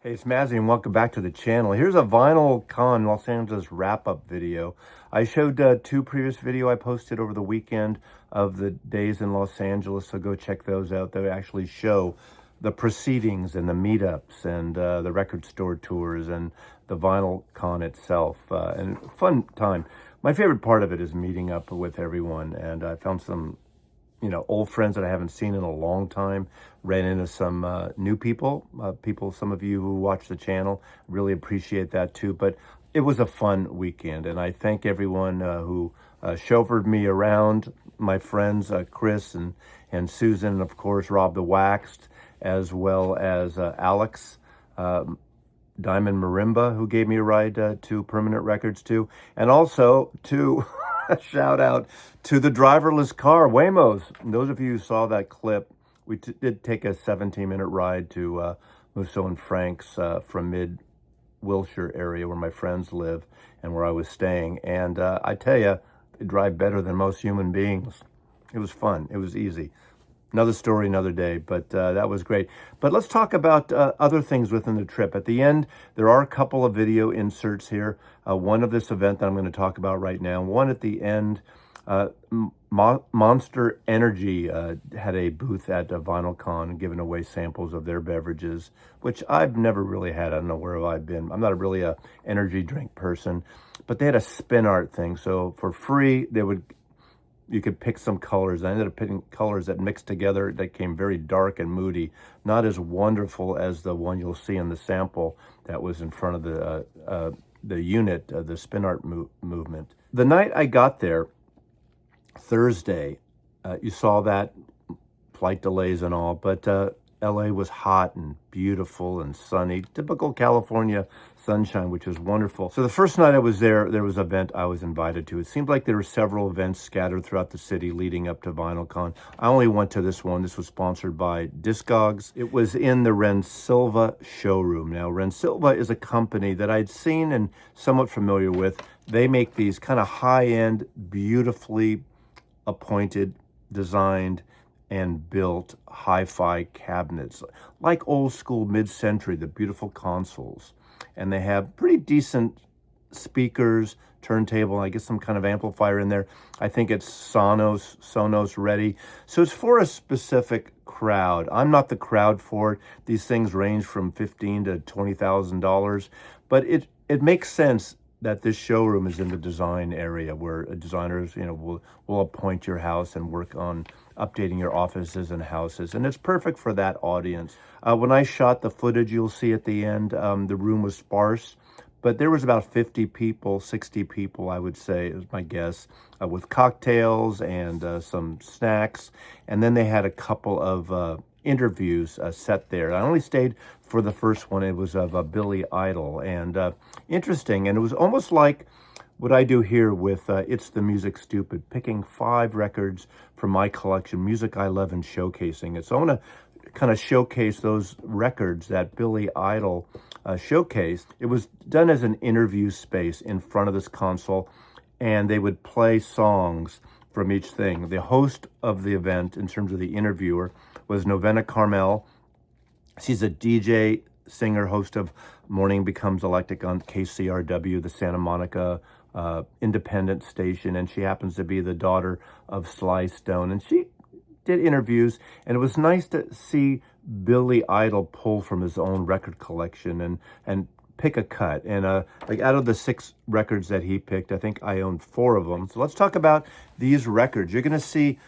Hey, it's Mazzy and welcome back to the channel. Here's a VinylCon Los Angeles wrap-up video. I showed two previous video I posted over the weekend of the days in Los Angeles, so go check those out. They actually show the proceedings and the meetups and the record store tours and the VinylCon itself. And fun time. My favorite part of it is meeting up with everyone, and I found some old friends that I haven't seen in a long time, ran into some new people, some of you who watch the channel, really appreciate that too. But it was a fun weekend, and I thank everyone who chauffeured me around, my friends, Chris and Susan, and of course, Rob the Waxed, as well as Alex, Diamond Marimba, who gave me a ride to Permanent Records too, and also to a shout out to the driverless car, Waymos. And those of you who saw that clip, we did take a 17-minute ride to Musso and Frank's from mid-Wilshire area where my friends live and where I was staying. And I tell you, they drive better than most human beings. It was fun. It was easy. Another story, another day, but that was great. But let's talk about other things within the trip. At the end, there are a couple of video inserts here. One of this event that I'm going to talk about right now. One at the end, Monster Energy had a booth at VinylCon giving away samples of their beverages, which I've never really had. I don't know where I've been. I'm not really a energy drink person, but they had a spin art thing. So for free, you could pick some colors. I ended up picking colors that mixed together that came very dark and moody, not as wonderful as the one you'll see in the sample that was in front of the unit, the spin art movement. The night I got there, Thursday, you saw that, flight delays and all, but LA was hot and beautiful and sunny, typical California sunshine, which was wonderful. So the first night I was there was an event I was invited to. It seemed like there were several events scattered throughout the city leading up to VinylCon. I only went to this one. This was sponsored by Discogs. It was in the Rensilva showroom. Now, Rensilva is a company that I'd seen and somewhat familiar with. They make these kind of high-end, beautifully appointed, designed, and built hi-fi cabinets, like old school mid-century, the beautiful consoles. And they have pretty decent speakers, turntable, I guess some kind of amplifier in there. I think it's Sonos ready. So it's for a specific crowd. I'm not the crowd for it. These things range from $15,000 to $20,000, but it makes sense that this showroom is in the design area where designers, will appoint your house and work on updating your offices and houses. And it's perfect for that audience. When I shot the footage, you'll see at the end, the room was sparse, but there was about 50 people, 60 people, I would say, is my guess, with cocktails and some snacks. And then they had a couple of interviews set there. I only stayed for the first one. It was of Billy Idol, and interesting. And it was almost like what I do here with It's the Music Stupid, picking 5 records from my collection, music I love, and showcasing it. So I want to kind of showcase those records that Billy Idol showcased. It was done as an interview space in front of this console, and they would play songs from each thing. The host of the event, in terms of the interviewer, was Novena Carmel. She's a DJ, singer, host of Morning Becomes Electric on KCRW, the Santa Monica independent station, and she happens to be the daughter of Sly Stone. And she did interviews, and it was nice to see Billy Idol pull from his own record collection and pick a cut. And like out of the 6 records that he picked, I think I owned 4 of them. So let's talk about these records. You're going to see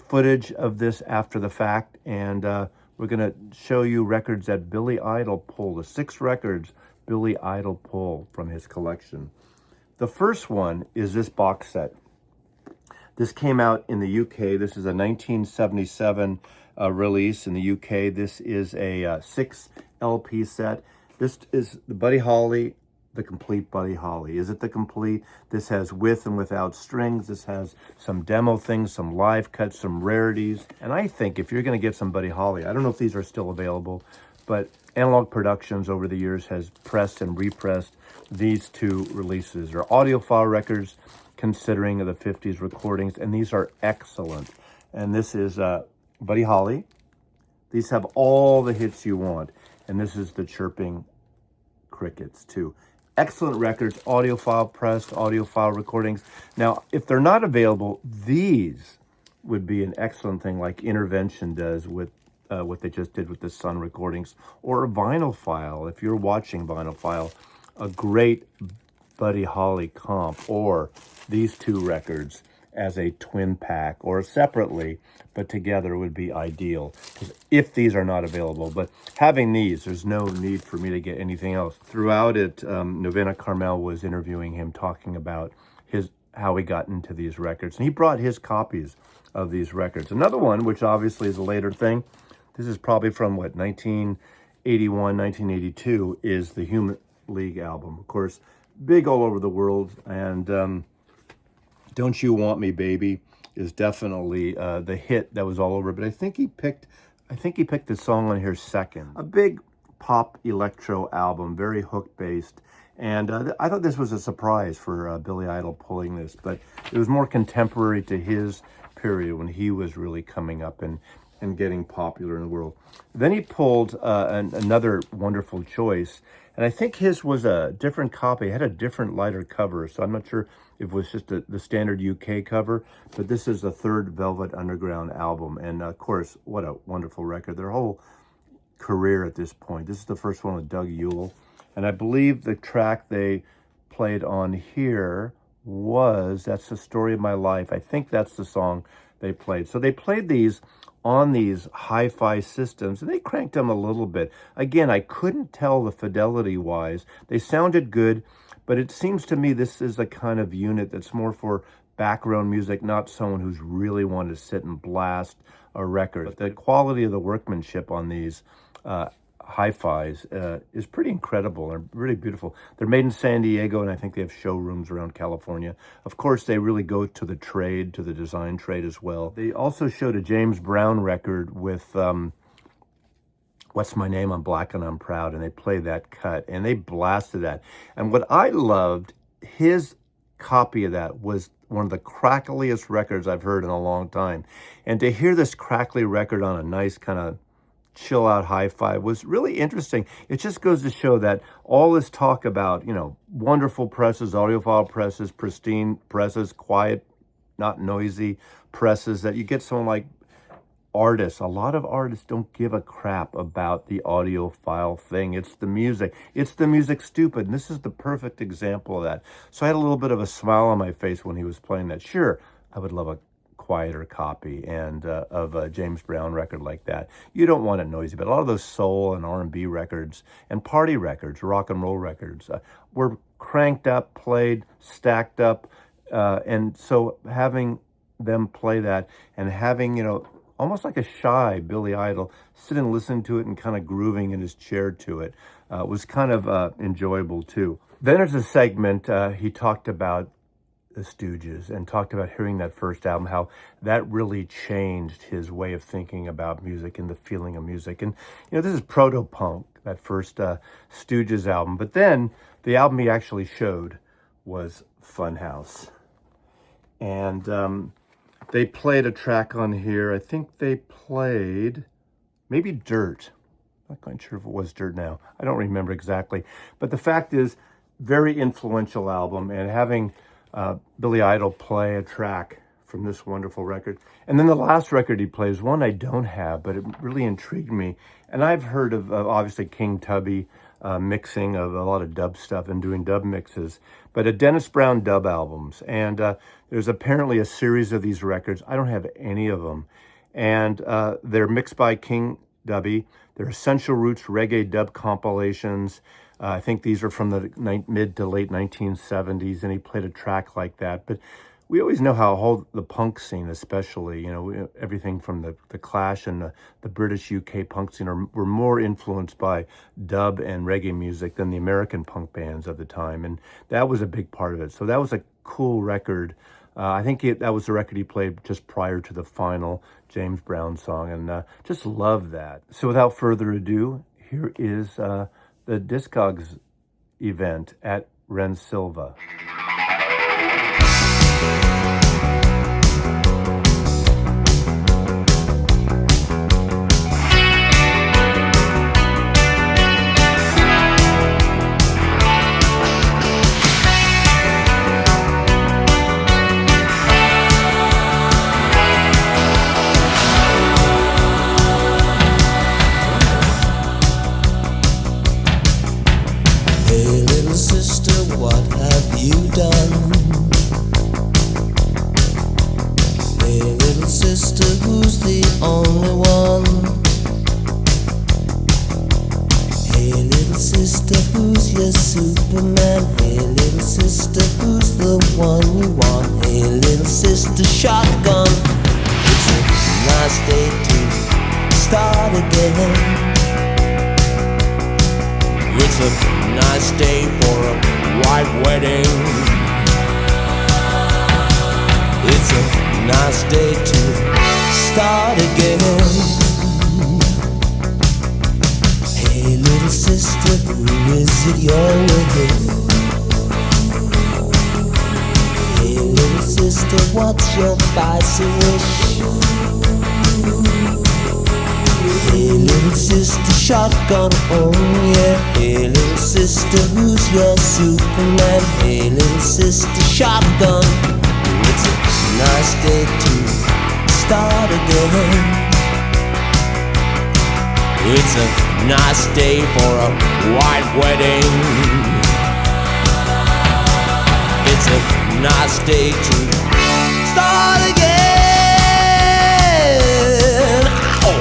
footage of this after the fact, and we're going to show you records that Billy Idol pulled, the 6 records Billy Idol pulled from his collection. The first one is this box set. This came out in the UK. This is a 1977 release in the UK. This is a 6 LP set. This is the Buddy Holly, the complete Buddy Holly. Is it the complete? This has with and without strings. This has some demo things, some live cuts, some rarities. And I think if you're going to get some Buddy Holly, I don't know if these are still available, but Analog Productions over the years has pressed and repressed these 2 releases. They're audiophile records considering the 50s recordings, and these are excellent. And this is Buddy Holly. These have all the hits you want. and this is the Chirping Crickets too. Excellent records, audiophile pressed, audiophile recordings. Now, if they're not available, these would be an excellent thing like Intervention does with what they just did with the Sun recordings, or a vinyl file. If you're watching vinyl file, a great Buddy Holly comp, or these two records as a twin pack or separately, but together would be ideal if these are not available. But having these, there's no need for me to get anything else. Throughout it, Novena Carmel was interviewing him, talking about how he got into these records. And he brought his copies of these records. Another one, which obviously is a later thing, this is probably from, 1981, 1982, is the Human League album. Of course, big all over the world, and Don't You Want Me, Baby is definitely the hit that was all over. But I think he picked the song on here second. A big pop electro album, very hook based, and I thought this was a surprise for Billy Idol pulling this, but it was more contemporary to his period when he was really coming up and getting popular in the world. Then he pulled another wonderful choice, and I think his was a different copy. It had a different lighter cover, so I'm not sure if it was just the standard UK cover, but this is the third Velvet Underground album, and of course, what a wonderful record. Their whole career at this point. This is the first one with Doug Yule, and I believe the track they played on here was That's the Story of My Life. I think that's the song they played. So they played these on these hi-fi systems, and they cranked them a little bit. Again, I couldn't tell the fidelity-wise. They sounded good, but it seems to me this is the kind of unit that's more for background music, not someone who's really wanted to sit and blast a record. But the quality of the workmanship on these hi-fis is pretty incredible and really beautiful. They're made in San Diego, and I think they have showrooms around California. Of course, they really go to the trade, to the design trade as well. They also showed a James Brown record with What's My Name, I'm Black and I'm Proud, and they played that cut, and they blasted that. And what I loved, his copy of that was one of the crackliest records I've heard in a long time. And to hear this crackly record on a nice kind of chill out hi-fi was really interesting. It just goes to show that all this talk about, wonderful presses, audiophile presses, pristine presses, quiet, not noisy presses, that you get someone like artists. A lot of artists don't give a crap about the audiophile thing. It's the music. It's the music stupid. And this is the perfect example of that. So I had a little bit of a smile on my face when he was playing that. Sure, I would love a quieter copy and of a James Brown record like that. You don't want it noisy, but a lot of those soul and R&B records and party records, rock and roll records, were cranked up, played, stacked up, and so having them play that and having, almost like a shy Billy Idol sit and listen to it and kind of grooving in his chair to it was kind of enjoyable too. Then there's a segment he talked about the Stooges and talked about hearing that first album, how that really changed his way of thinking about music and the feeling of music. And, this is proto-punk, that first Stooges album. But then the album he actually showed was Funhouse. And they played a track on here. I think they played maybe Dirt. I'm not quite sure if it was Dirt now. I don't remember exactly. But the fact is, very influential album, and having Billy Idol play a track from this wonderful record. And then the last record he plays, one I don't have, but it really intrigued me. And I've heard of obviously King Tubby mixing of a lot of dub stuff and doing dub mixes, but a Dennis Brown dub albums. And there's apparently a series of these records. I don't have any of them. And they're mixed by King Tubby. They're Essential Roots reggae dub compilations. I think these are from the mid to late 1970s, and he played a track like that. But we always know how the punk scene, especially, everything from the Clash and the British UK punk scene were more influenced by dub and reggae music than the American punk bands of the time. And that was a big part of it. So that was a cool record. I think that was the record he played just prior to the final James Brown song, and just love that. So without further ado, here is the Discogs event at Rensilva. little sister, who's your Superman? Hey, little sister, who's the one you want? Hey, little sister, shotgun. It's a nice day to start again. It's a nice day for a white wedding. It's a nice day to start again. Hey, little sister, who is it you're with? Hey, little sister, what's your spicy wish? Hey, little sister, shotgun, oh yeah. Hey, little sister, who's your Superman? Hey, little sister, shotgun. It's a nice day to start again. It's a nice day for a white wedding. It's a nice day to start again. Ow!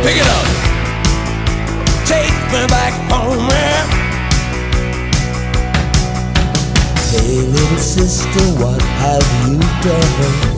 Pick it up, take me back home, man. Hey, little sister, what have you done?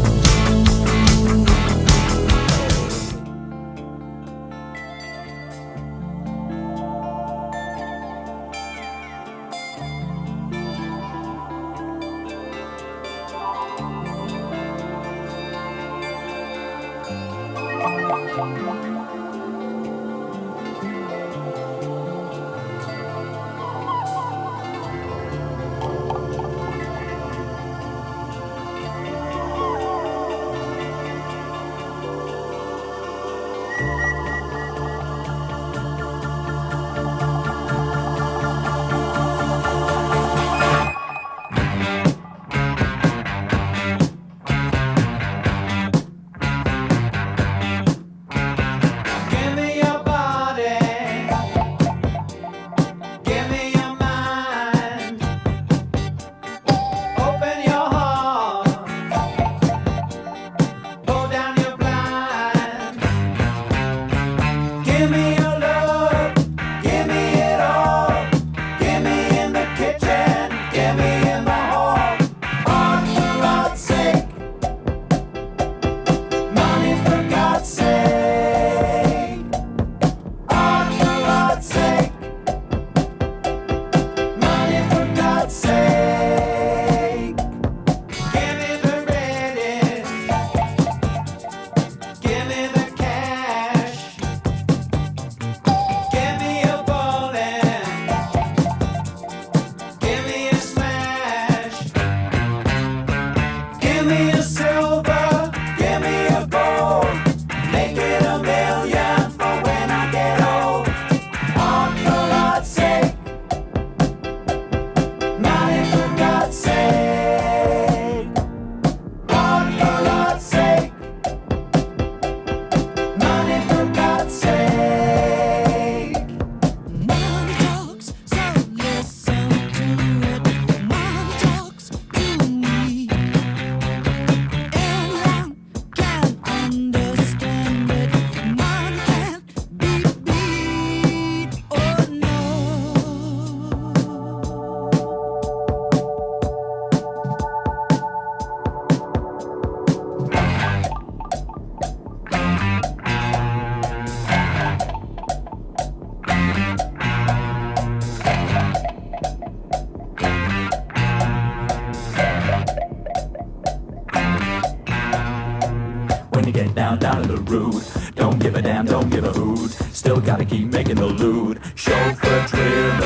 down to the root. Don't give a damn, don't give a hoot. Still gotta keep making the loot. Chauffeur driven.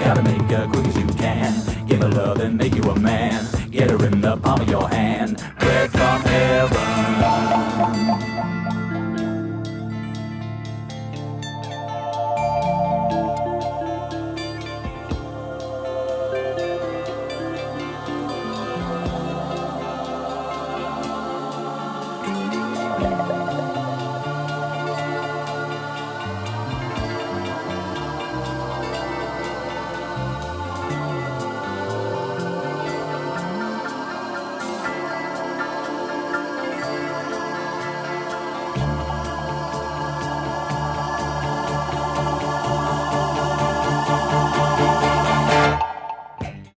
Gotta make it quick as you can. Give a love and make you a man. Get her in the palm of your hand. Bread from heaven.